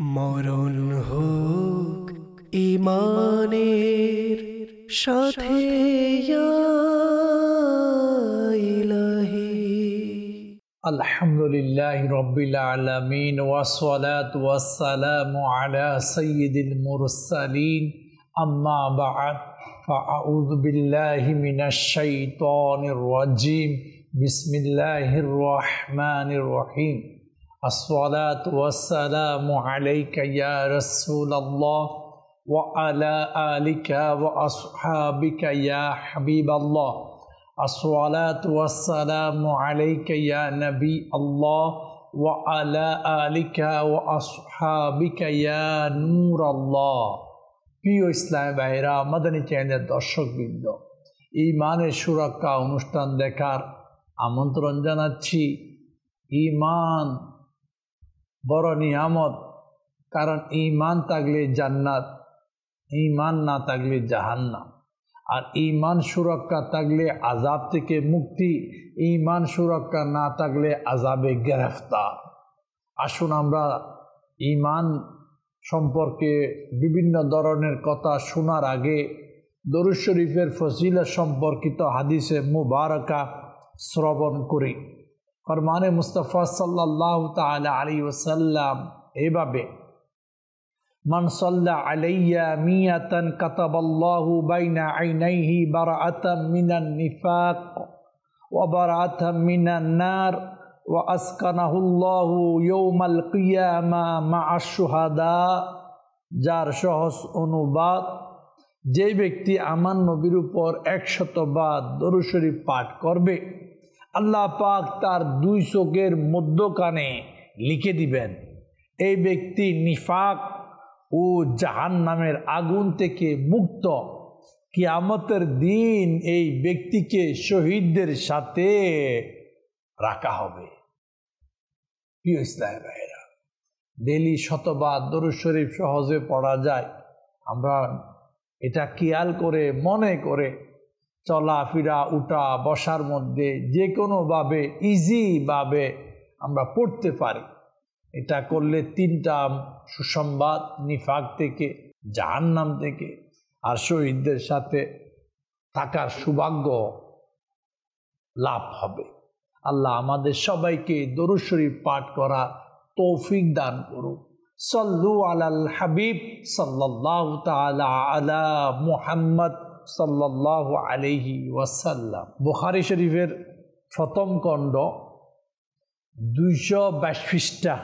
মরণ হোক ঈমানের সাথে ইয়া ইলাহি। আলহামদুলিল্লাহি রাব্বিল আলামিন ওয়াসসালাতু ওয়াসসালামু আলা সাইয়্যিদিল মুরসালিন আম্মা বা'দ ফাআউযু বিল্লাহি মিনাশ শাইতানির রাজীম বিসমিল্লাহির রহমানির রহিম। আসসালাতু ওয়াসসালামু আলাইকা ইয়া রাসূলাল্লাহ ওয়া আলা আলিকা ওয়া আসহাবিকা ইয়া হাবিবাল্লাহ। আসসালাতু ওয়াসসালামু আলাইকা ইয়া নবী আল্লাহ ওয়া আলা আলিকা ওয়া আসহাবিকা ইয়া নূর আল্লাহ। প্রিয় ইসলামী ভাইরা, মাদানী চ্যানেলের দর্শকবৃন্দ, ঈমানের সুরক্ষা অনুষ্ঠান দেখার আমন্ত্রণ জানাচ্ছি। ঈমান বড় নিয়ামত, কারণ ঈমান থাকলে জান্নাত, ঈমান না থাকলে জাহান্নাম। আর ঈমান সুরক্ষা থাকলে আযাব থেকে মুক্তি, ঈমান সুরক্ষা না থাকলে আযাবে গ্রেফতার। আসুন আমরা ঈমান সম্পর্কে বিভিন্ন ধরনের কথা শোনার আগে দরুদ শরীফের ফজিলত সম্পর্কিত হাদিসে মুবারাকা শ্রবণ করি। ফরমানে মুস্তাফা সাল্লাল্লাহু তাআলা আলাইহি ওয়াসাল্লাম এভাবে, মান সাল্লা আলাইয়া মিয়াতান কাতাবাল্লাহু বাইনা আইনাইহি বারাআতাম মিনান নিফাক ওয়া বারাআতাম মিনান নার ওয়া আসকানাহুল্লাহু ইয়াউমাল কিয়ামা মা'আশ শুহাদা। যার সহজ অনুবাদ, যে ব্যক্তি আমার নবীর উপর 100 বার দরুদ শরীফ পাঠ করবে, আল্লাহ পাক তার 2 চোখের মধ্যখানে লিখে দিবেন, এই ব্যক্তি নিফাক ও জাহান্নামের আগুন থেকে মুক্ত। কিয়ামতের দিন এই ব্যক্তিকে শহীদদের সাথে রাখা হবে। প্রিয় ইসলামী ভাইরা, ডেইলি 100 বার দরুদ শরীফ সহজে পড়া যায়। আমরা এটা খেয়াল করে মনে করে চলাফেরা, উঠা বসার মধ্যে যে কোনোভাবে ইজিভাবে আমরা পড়তে পারি। এটা করলে 3টা সুসংবাদ, নিফাক থেকে, জাহান্নাম থেকে আর শহীদদের সাথে থাকার সৌভাগ্য লাভ হবে। আল্লাহ আমাদের সবাইকে দরুদ শরীফ পাঠ করার তৌফিক দান করুন। সাল্লু আলাল হাবিব সাল্লাল্লাহু তাআলা আলা মুহাম্মদ সাল্লাল্লাহু আলাইহি ওয়াসাল্লাম। বুখারী শরীফের প্রথম খণ্ড 222 পৃষ্ঠা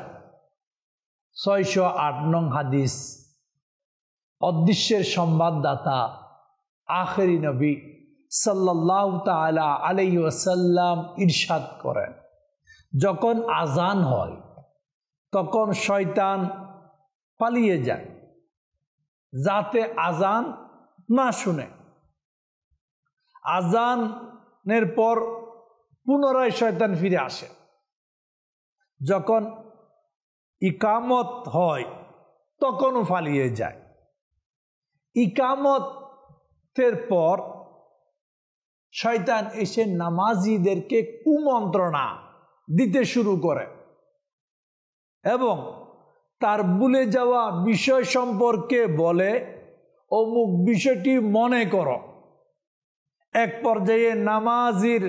608 নং হাদিস। অদৃশ্যের সংবাদদাতা আখেরি নবী সাল্লাল্লাহু তাআলা আলাইহি ওয়াসাল্লাম ইরশাদ করেন, যখন আজান হয় তখন শয়তান পালিয়ে যায় যাতে আজান না শুনে। আজানের পর পুনরায় শয়তান ফিরে আসে। যখন ইকামত হয় তখনও পালিয়ে যায়। ইকামতের পর শয়তান এসে নামাজীদেরকে কুমন্ত্রণা দিতে শুরু করে এবং তার ভুলে যাওয়া বিষয় সম্পর্কে বলে, অমুক বিষয়টি মনে করো। এক পর্যায়ে নামাজির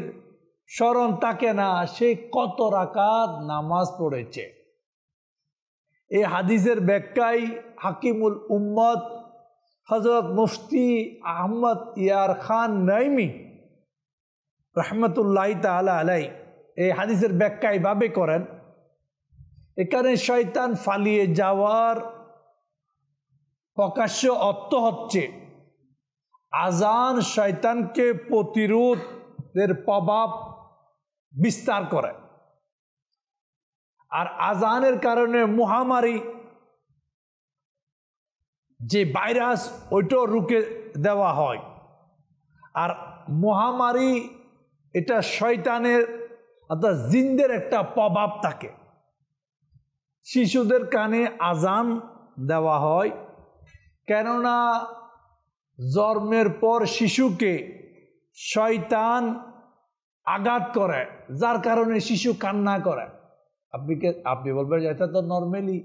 স্মরণ থাকে না সে কত রাকাত নামাজ পড়েছে। এই হাদিসের ব্যাখ্যায় হাকিমুল উম্মত হযরত মুফতি আহমদ ইয়ার খান নাইমি রহমতুল্লাহি তাআলা আলাইহি এই হাদিসের ব্যাখ্যা এইভাবে করেন, এখানে শয়তান পালিয়ে যাওয়ার প্রকাশ্য অর্থ হচ্ছে আজান শয়তানকে প্রতিরোধের প্রভাব বিস্তার করে। আর আজানের কারণে মহামারী যে ভাইরাস, ওইটাও রুখে দেওয়া হয়। আর মহামারী এটা শয়তানের অর্থাৎ জিনদের একটা প্রভাব থাকে। শিশুদের কানে আজান দেওয়া হয়, কেননা জন্মের পর শিশুকে শয়তান আঘাত করে, যার কারণে শিশু কান্না করে। আপনি বলবেন এটা তো নর্মালি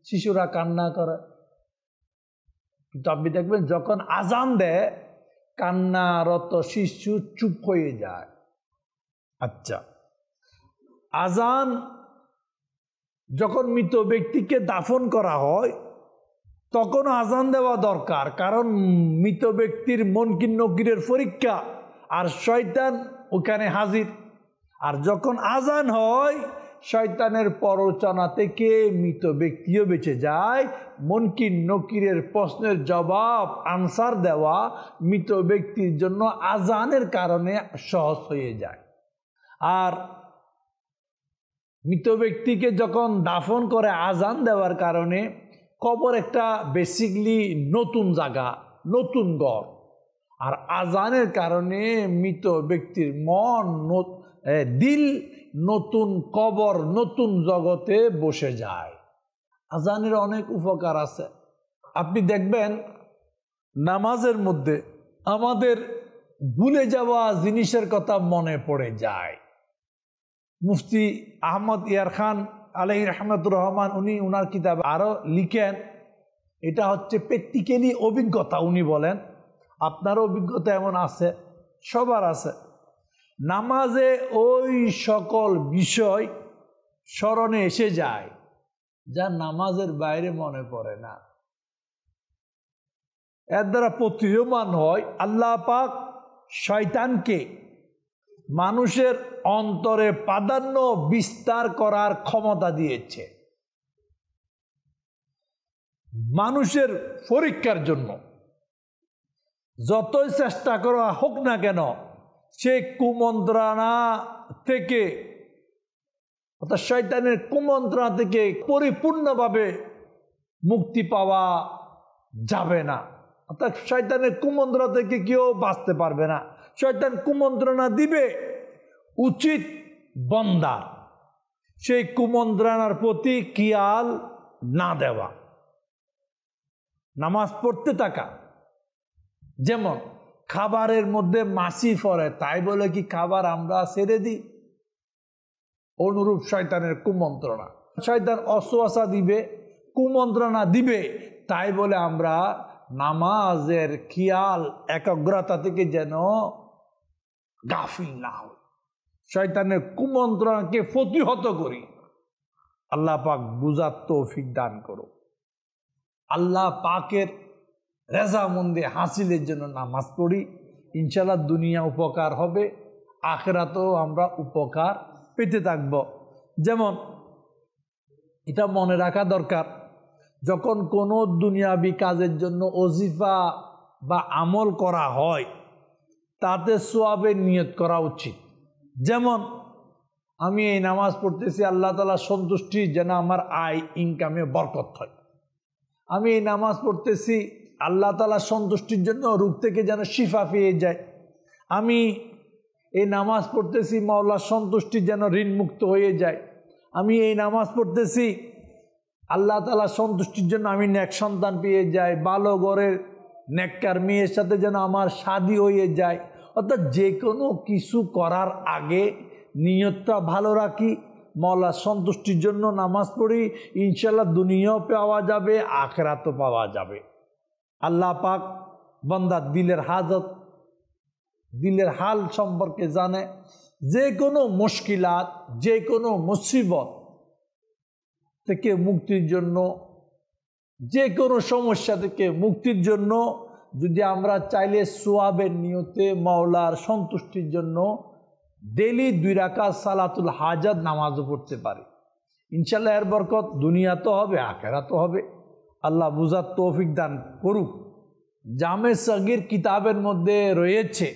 শিশুরা কান্না করে, কিন্তু আপনি দেখবেন যখন আজান দেয় কান্নারত শিশু চুপ হয়ে যায়। আচ্ছা, আজান যখন মৃত ব্যক্তিকে দাফন করা হয় তখন আজান দেওয়া দরকার, কারণ মৃত ব্যক্তির মনকির নকিরের পরীক্ষা, আর শয়তান ওখানে হাজির। আর যখন আজান হয় শয়তানের প্ররোচনা থেকে মৃত ব্যক্তিও বেঁচে যায়। মনকির নকিরের প্রশ্নের জবাব আনসার দেওয়া মৃত ব্যক্তির জন্য আজানের কারণে সহজ হয়ে যায়। আর মৃত ব্যক্তিকে যখন দাফন করে আজান দেওয়ার কারণে কবর একটা বেসিকলি নতুন জায়গা, নতুন ঘর, আর আজানের কারণে মৃত ব্যক্তির মন, দিল নতুন কবর, নতুন জগতে বসে যায়। আজানের অনেক উপকার আছে। আপনি দেখবেন নামাজের মধ্যে আমাদের ভুলে যাওয়া জিনিসের কথা মনে পড়ে যায়। মুফতি আহমদ ইয়ার খান আলাইহি রহমতুর রহমান উনি উনার কিতাব আরও লিখেন, এটা হচ্ছে প্র্যাকটিক্যালি অভিজ্ঞতা। উনি বলেন আপনার অভিজ্ঞতা এমন আছে, সবার আছে, নামাজে ওই সকল বিষয় স্মরণে এসে যায় যা নামাজের বাইরে মনে পড়ে না। এর দ্বারা প্রতীয়মান হয় আল্লাহ পাক শয়তানকে মানুষের অন্তরে প্রাধান্য বিস্তার করার ক্ষমতা দিয়েছে মানুষের পরীক্ষার জন্য। যতই চেষ্টা করা হোক না কেন সে কুমন্ত্রণা থেকে, অর্থাৎ শয়তানের কুমন্ত্রণা থেকে পরিপূর্ণভাবে মুক্তি পাওয়া যাবে না। অর্থাৎ শয়তানের কুমন্ত্রণা থেকে কেউ বাঁচতে পারবে না। শয়তান কুমন্ত্রণা দিবে, উচিত বান্দা সেই কুমন্ত্রণার প্রতি খেয়াল না দেওয়া, নামাজ পড়তে থাকা। যেমন খাবারের মধ্যে মাছি পড়ে, তাই বলে কি খাবার আমরা ছেড়ে দিই? অনুরূপ শয়তানের কুমন্ত্রণা, শয়তান অসওয়াসা দিবে, কুমন্ত্রণা দিবে, তাই বলে আমরা নামাজের খেয়াল একাগ্রতা থেকে যেন গাফিল না হই, শয়তানের কুমন্ত্রণাকে প্রতিহত করি। আল্লাহ পাক বুঝার তৌফিক দান করো। আল্লাহ পাকের রেজামন্দি হাসিলের জন্য নামাজ পড়ি, ইনশাআল্লাহ দুনিয়া উপকার হবে, আখিরাতেও আমরা উপকার পেতে থাকব। যেমন এটা মনে রাখা দরকার, যখন কোনো দুনিয়াবি কাজের জন্য ওজিফা বা আমল করা হয় তাতে সওয়াবের নিয়ত করা উচিত। যেমন আমি এই নামাজ পড়তেছি আল্লাহ তাআলা সন্তুষ্টি যেন আমার আয় ইনকামে বরকত হয়। আমি এই নামাজ পড়তেছি আল্লাহ তাআলা সন্তুষ্টির জন্য রোগ থেকে যেন শিফা পেয়ে যায়। আমি এই নামাজ পড়তেছি মাওলার সন্তুষ্টি যেন ঋণ মুক্ত হয়ে যায়। আমি এই নামাজ পড়তেছি আল্লাহ তাআলা সন্তুষ্টির জন্য আমি নেক সন্তান পেয়ে যাই, ভালো ঘরের নেককার মেয়ের সাথে যেন আমার শাদী হয়ে যায়। অর্থাৎ যে কোনো কিছু করার আগে নিয়তটা ভালো রাখি, মাওলার সন্তুষ্টির জন্য নামাজ পড়ি, ইনশাআল্লাহ দুনিয়াও পাওয়া যাবে, আখিরাতও পাওয়া যাবে। আল্লাহ পাক বান্দার দিলের হাজত, দিলের হাল সম্পর্কে জানে। যে কোনো মুশকিলাত, যে কোনো মুসিবত থেকে মুক্তির জন্য, যে কোনো সমস্যা থেকে মুক্তির জন্য যদি আমরা চাইলে সোয়াবের নিয়তে মাওলার সন্তুষ্টির জন্য ডেলি 2 রাকাত সালাতুল হাজাত নামাজও পড়তে পারি, ইনশাআল্লাহ এর বরকত দুনিয়া তো হবে, আখিরাতও হবে। আল্লাহ বুঝার তৌফিক দান করুক। জামে সগীর কিতাবের মধ্যে রয়েছে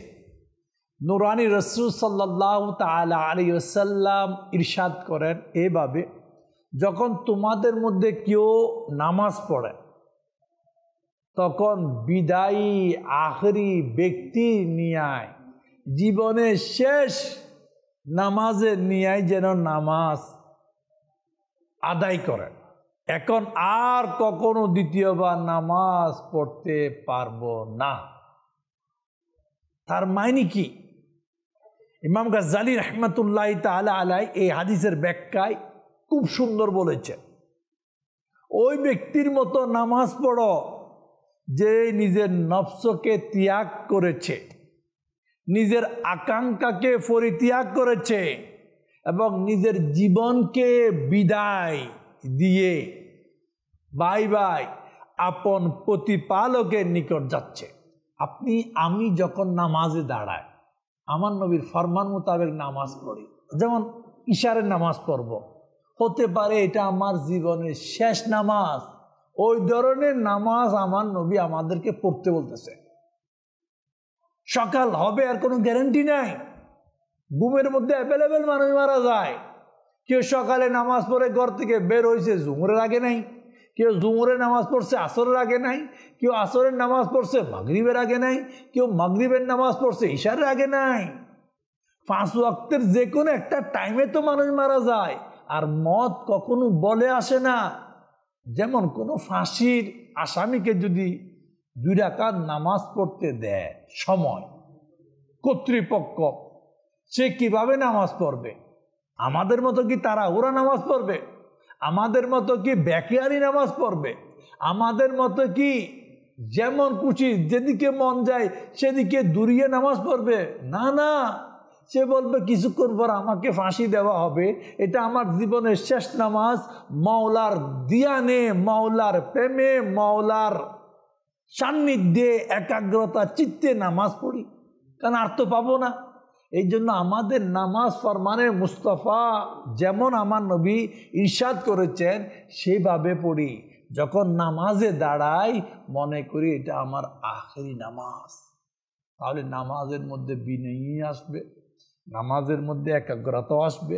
নুরানি রাসূল সাল্লাল্লাহু তাআলা আলাইহি ওয়াসাল্লাম ইরশাদ করেন এভাবে, যখন তোমাদের মধ্যে কেউ নামাজ পড়ে তখন বিদায়ী আখেরি ব্যক্তি নিয়ায়, জীবনের শেষ নামাজের নিয়ায় যেন নামাজ আদায় করেন। এখন আর কখনো দ্বিতীয়বার নামাজ পড়তে পারবো না। তার মানে কি? ইমাম গাজ্জালী রাহমাতুল্লাহি তাআলা আলাইহি এই হাদিসের ব্যাখ্যায় খুব সুন্দর বলেছেন। ওই ব্যক্তির মতো নামাজ পড়ো যে নিজের নফসকে ত্যাগ করেছে, নিজের আকাঙ্ক্ষাকে পরিত্যাগ করেছে এবং নিজের জীবনকে বিদায় দিয়ে বাই বাই আপন প্রতিপালকের নিকট যাচ্ছে। আপনি আমি যখন নামাজে দাঁড়াই, আমার নবীর ফরমান মোতাবেক নামাজ পড়ি, যেমন ইশারের নামাজ পড়ব, হতে পারে এটা আমার জীবনের শেষ নামাজ, ওই ধরনের নামাজ আমার নবী আমাদেরকে পড়তে বলতেছে। সকাল হবে আর কোনো গ্যারান্টি নাই। ঘুমের মধ্যে অ্যাভেলেবেল মানুষ মারা যায়। কেউ সকালে নামাজ পড়ে ঘর থেকে বের হয়েছে জুমরের আগে নাই, কেউ জুমরের নামাজ পড়ছে আসরের আগে নাই, কেউ আসরের নামাজ পড়ছে মাগরিবের আগে নাই, কেউ মাগরিবের নামাজ পড়ছে ইশারের আগে নাই। 5 ওয়াক্তের যে কোনো একটা টাইমে তো মানুষ মারা যায়। আর মত কখনো বলে আসে না। যেমন কোনো ফাঁসির আসামিকে যদি 2 রাকাত নামাজ পড়তে দেয় সময় কর্তৃপক্ষ, সে কিভাবে নামাজ পড়বে? আমাদের মতো কি তারা ওরা নামাজ পড়বে? আমাদের মতো কি ব্যাকিয়ারি নামাজ পড়বে? আমাদের মতো কি যেমন খুশি যেদিকে মন যায় সেদিকে দূরিয়ে নামাজ পড়বে? না না, সে বলবে কিছুক্ষণ পর আমাকে ফাঁসি দেওয়া হবে, এটা আমার জীবনের শেষ নামাজ। মাওলার দিয়ানে, মাওলার প্রেমে, মাওলার সান্নিধ্যে একাগ্রতা চিত্তে নামাজ পড়ি, কারণ আর তো পাবো না। এই জন্য আমাদের নামাজ ফরমানে মুস্তাফা যেমন আমার নবী ইরশাদ করেছেন সেভাবে পড়ি। যখন নামাজে দাঁড়াই মনে করি এটা আমার আখেরি নামাজ। তাহলে নামাজের মধ্যে বিনয়ী আসবে, নামাজের মধ্যে একাগ্রতা আসবে,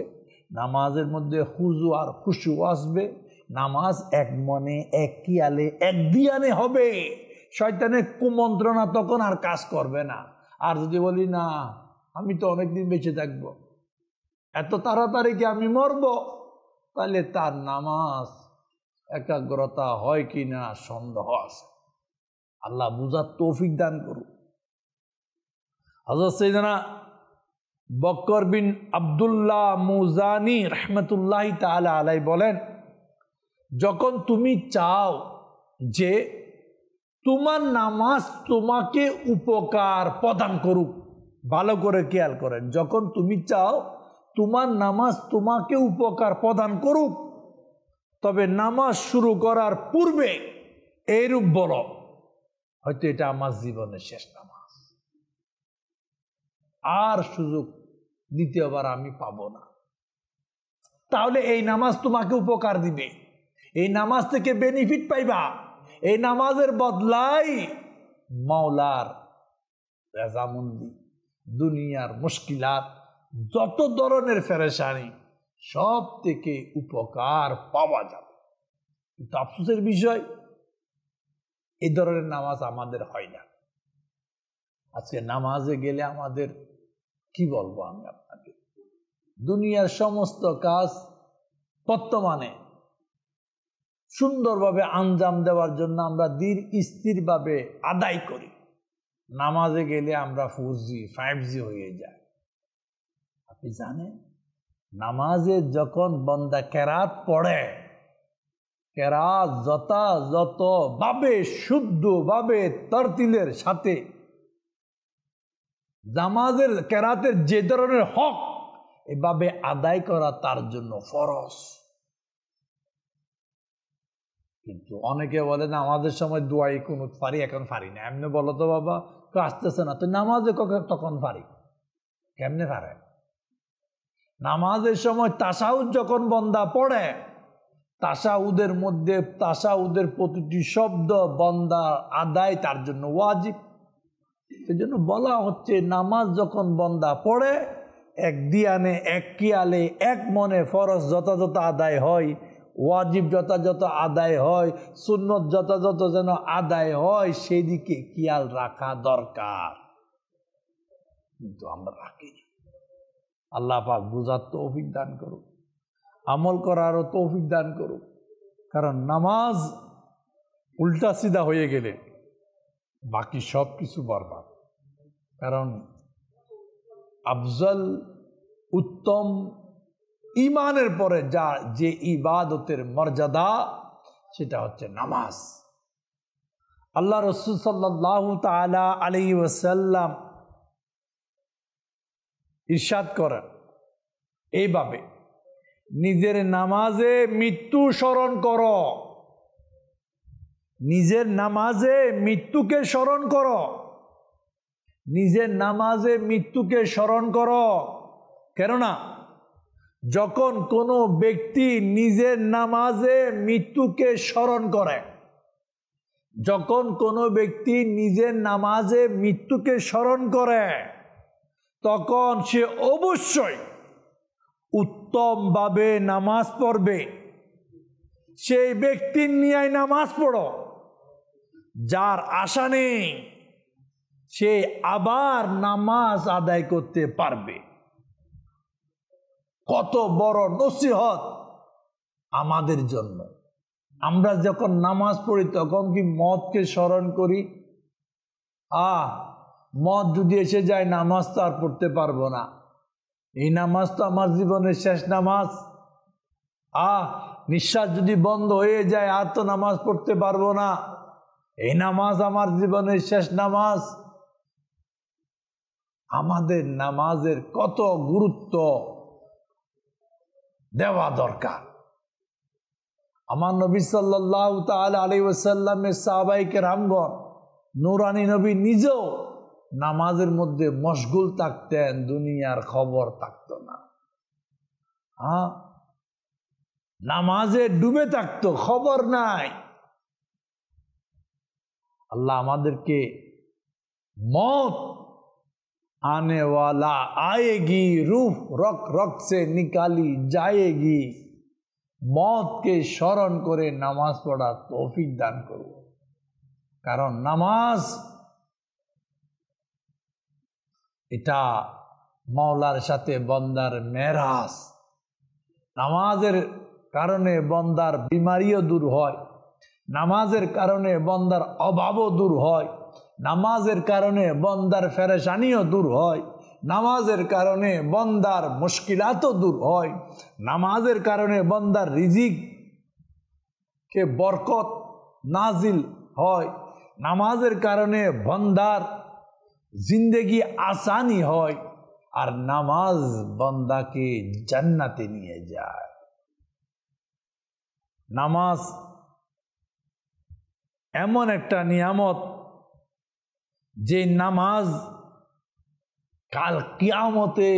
নামাজের মধ্যে হুজু আর খুশু আসবে। নামাজ এক মনে, এক কিয়ালে, এক দিয়ানে হবে। শয়তানের কুমন্ত্রণা তখন আর কাজ করবে না। আর যদি বলি না আমি তো অনেকদিন বেঁচে থাকবো, এত তাড়াতাড়ি কি আমি মরব, তাহলে তার নামাজ একাগ্রতা হয় কি না সন্দেহ আছে। আল্লাহ বুঝার তৌফিক দান করুন। হযরত সাইয়েদনা বকর বিন আব্দুল্লাহ মুজানি রহমতুল্লাহি তাআলা আলাইহি বলেন, যখন তুমি চাও যে তোমার নামাজ তোমাকে উপকার প্রদান করুক, ভালো করে খেয়াল করেন, যখন তুমি চাও তোমার নামাজ তোমাকে উপকার প্রদান করুক, তবে নামাজ শুরু করার পূর্বে এইরূপ বলো, হয়তো এটা আমার জীবনের শেষ নামাজ, আর সুযোগ দ্বিতীয়বার আমি পাবো না। তাহলে এই নামাজ তোমাকে উপকার দিবে, এই নামাজ থেকে বেনিফিট পাইবা। এই নামাজের বদলাই মাওলার রাজামন্দি, দুনিয়ার মুশকিলাত, যত ধরনের পেরেশানি সব থেকে উপকার পাওয়া যাবে। কিন্তু আফসোসের বিষয় এই ধরনের নামাজ আমাদের হয় না। আজকে নামাজে গেলে আমাদের কি বলবো আমি আপনাকে, দুনিয়ার সমস্ত কাজ বর্তমানে সুন্দরভাবে আঞ্জাম দেওয়ার জন্য আমরা স্থিরভাবে আদায় করি। নামাজে গেলে আমরা 4G 5G হয়ে যায়। আপনি জানেন নামাজে যখন বান্দা কেরাত পড়ে, কেরাত যথাযথভাবে শুদ্ধভাবে তরতিলের সাথে নামাজের কেরাতের যে ধরনের হক এভাবে আদায় করা তার জন্য ফরজ। কিন্তু অনেকে বলে না আমাদের সময় দোয়াই কুনুত পারি, এখন পারি না। এমনি বলো তো বাবা, তো আসতেছে না, তো নামাজে তখন পারি, কেমনে পারে? নামাজের সময় তাশাহুদ যখন বান্দা পড়ে, তাশাহুদের মধ্যে তাশাহুদের প্রতিটি শব্দ বান্দা আদায় তার জন্য ওয়াজিব। সেই জন্য বলা হচ্ছে নামাজ যখন বান্দা পড়ে এক দিয়ানে, এক কিয়ালে, এক মনে ফরজ যথাযথ আদায় হয়, ওয়াজিব যথাযথ আদায় হয়, সুন্নত যথাযথ যেন আদায় হয়, সেদিকে খেয়াল রাখা দরকার। কিন্তু আমরা রাখি। আল্লাহ পাক বুঝার তৌফিক দান করুক, আমল করারও তৌফিক দান করুক। কারণ নামাজ উল্টা সিধা হয়ে গেলে বাকি সব কিছু বরবাদ। কারণ আফজল উত্তম ইমানের পরে যে ইবাদতের মর্যাদা সেটা হচ্ছে নামাজ। আল্লাহ রাসূল সাল্লাল্লাহু তাআলা আলাইহি ওয়াসাল্লাম ইরশাদ করেন এইভাবে, নিজের নামাজে মৃত্যু স্মরণ করো, নিজের নামাজে মৃত্যুকে স্মরণ করো, নিজের নামাজে মৃত্যুকে স্মরণ করো। কেননা যখন কোনো ব্যক্তি নিজের নামাজে মৃত্যুকে স্মরণ করে, যখন কোনো ব্যক্তি নিজের নামাজে মৃত্যুকে স্মরণ করে, তখন সে অবশ্যই উত্তমভাবে নামাজ পড়বে। সেই ব্যক্তির নিয়ে নামাজ পড়ো যার আশা নেই সে আবার নামাজ আদায় করতে পারবে। কত বড় নসিহত আমাদের জন্য। আমরা যখন নামাজ পড়ি তখন কি মওতকে স্মরণ করি? মওত যদি এসে যায় নামাজ তো আর পড়তে পারবো না, এই নামাজ তো আমার জীবনের শেষ নামাজ। নিঃশ্বাস যদি বন্ধ হয়ে যায় আর তো নামাজ পড়তে পারবো না, এই নামাজ আমার জীবনের শেষ নামাজ। আমাদের নামাজের কত গুরুত্ব দেওয়া দরকার। আমার নবী সাল্লাল্লাহু তাআলা আলাইহি ওয়াসাল্লামের সাহাবায়ে কেরামগণ, নূরানী নবী নিজেও নামাজের মধ্যে মশগুল থাকতেন, দুনিয়ার খবর থাকতো না। নামাজে ডুবে থাকতো, খবর নাই। আল্লাহ আমাদেরকে मौत आने वाला आएगी, रूह रक रक से निकाली जाएगी, मौत के স্মরণ করে নামাজ পড়া তৌফিক দান করো। কারণ নামাজ এটা মাওলার সাথে বন্দার মেরাজ। নামাজের কারণে বন্দার বিমারিও দূর হয়, নামাজের কারণে বন্দার অভাবও দূর হয়, নামাজের কারণে বন্দার ফেরেশানিও দূর হয়, নামাজের কারণে বন্দার মুশকিলাতও দূর হয়, নামাজের কারণে বন্দার রিজিক কে বরকত নাজিল হয়, নামাজের কারণে বন্দার জিন্দেগি আসানি হয়, আর নামাজ বন্দাকে জান্নাতে নিয়ে যায়। নামাজ এমন একটা নিয়ামত যে নামাজ কাল কিয়ামতে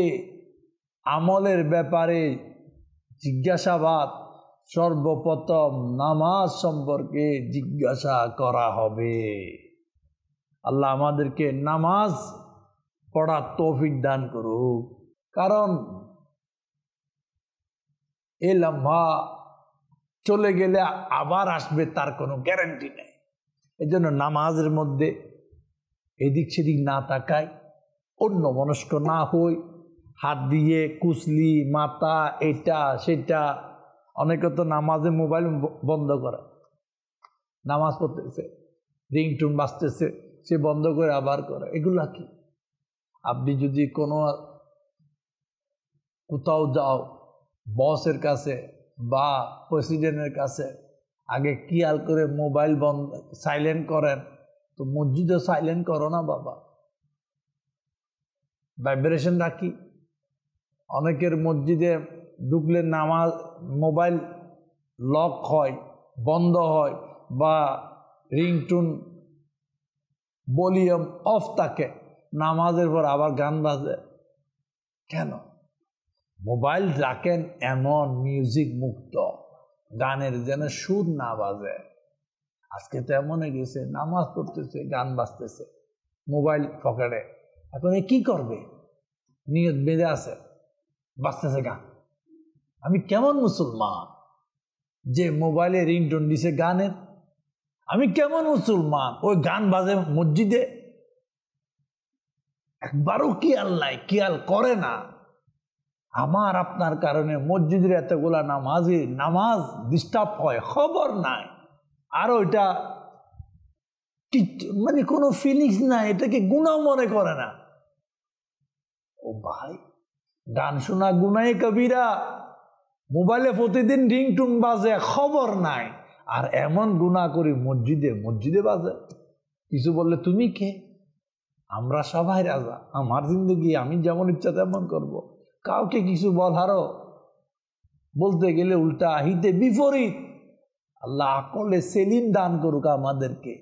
আমলের ব্যাপারে জিজ্ঞাসাবাদ সর্বপ্রথম নামাজ সম্পর্কে জিজ্ঞাসা করা হবে। আল্লাহ আমাদেরকে নামাজ পড়ার তৌফিক দান করুক। কারণ এই লম্বা চলে গেলে আবার আসবে তার কোনো গ্যারান্টি নেই। এই জন্য নামাজের মধ্যে এদিক সেদিক না তাকাই, অন্য মনস্ক না হই, হাত দিয়ে কুচলি মাথা এটা সেটা। অনেকে তো নামাজে মোবাইল বন্ধ করে, নামাজ পড়তেছে, রিংটুন বাজতেছে, সে বন্ধ করে আবার করে। এগুলা কি? আপনি যদি কোনো কোথাও যাও, বসের কাছে বা প্রেসিডেন্টের কাছে, আগে খেয়াল করে মোবাইল বন্ধ সাইলেন্ট করেন। তো মসজিদে সাইলেন্ট করো না বাবা, ভাইব্রেশন রাখি। অনেকের মসজিদে ঢুকলে নামাজ মোবাইল লক হয়, বন্ধ হয়, বা রিংটুন ভলিউম অফ থাকে, নামাজের পর আবার গান বাজে। কেন? মোবাইল রাখেন এমন মিউজিক মুক্ত, গানের যেন সুর না বাজে। আজকে তো এমন হয়ে গেছে, নামাজ পড়তেছে গান বাজতেছে, মোবাইল পকেটে। এখন কি করবে? নিয়ত বেঁধে আছে, বাজতেছে গান। আমি কেমন মুসলমান যে মোবাইলে রিংটোন দিছে গানের? আমি কেমন মুসলমান ওই গান বাজে মসজিদে? একবারও খেয়াল নাই, খেয়াল করে না। আমার আপনার কারণে মসজিদের এতগুলা নামাজ ডিস্টার্ব হয়, খবর নাই। আর ওইটা মানে কোনো ফিলিংস নাই, এটাকে গুনাহ মনে করে না। ও ভাই, গান শোনা গুনাহে কবিরা। মোবাইলে প্রতিদিন রিংটুন বাজে, খবর নাই। আর এমন গুনাহ করি মসজিদে মসজিদে বাজে। কিছু বললে তুমি কে? আমরা সবাই রাজা, আমার জিন্দগি আমি যেমন ইচ্ছা তেমন করব। কাউকে কিছু বলারও বলতে গেলে উল্টা হিতে বিপরীত। আল্লাহ আকলে সেলিম দান করুক আমাদেরকে।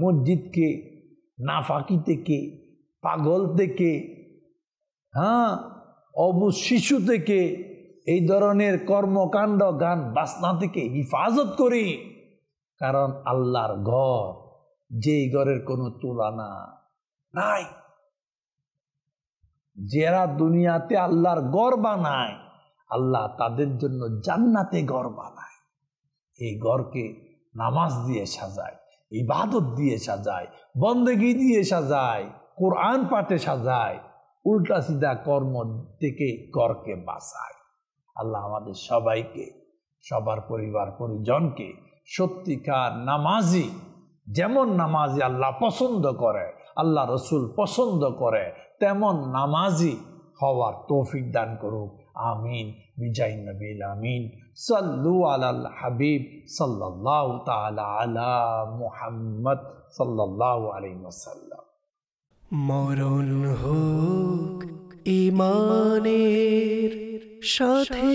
মসজিদকে নাফাকি থেকে, পাগল থেকে, হ্যাঁ অবুঝ শিশু থেকে, এই ধরনের কর্মকাণ্ড গান বাজনা থেকে হিফাজত করি। কারণ আল্লাহর ঘর, যেই ঘরের কোনো তুলনা নাই। যারা দুনিয়াতে আল্লাহর ঘর বানায়, আল্লাহ তাদের জন্য জান্নাতে ঘর বানায়। এই ঘরকে নামাজ দিয়ে সাজায়, ইবাদত দিয়ে সাজায়, বন্দেগী দিয়ে সাজায়, কোরআন পাঠে সাজায়, উল্টা সিধা কর্ম থেকে ঘরকে বাঁচায়। আল্লাহ আমাদের সবাইকে, সবার পরিবার পরিজনকে সত্যিকার নামাজি, যেমন নামাজি আল্লাহ পছন্দ করে, আল্লাহ রসুল পছন্দ করে, তেমন নামাজি হওয়ার তৌফিক দান করুক। আমিন বিজাই নবীল আমিন। সাল্লু আলাল হাবিব সাল্লাল্লাহু তাআলা আলা মুহাম্মদ সাল্লাল্লাহু আলাইহি ওয়াসাল্লাম। মরণ হোক ঈমানের সাথে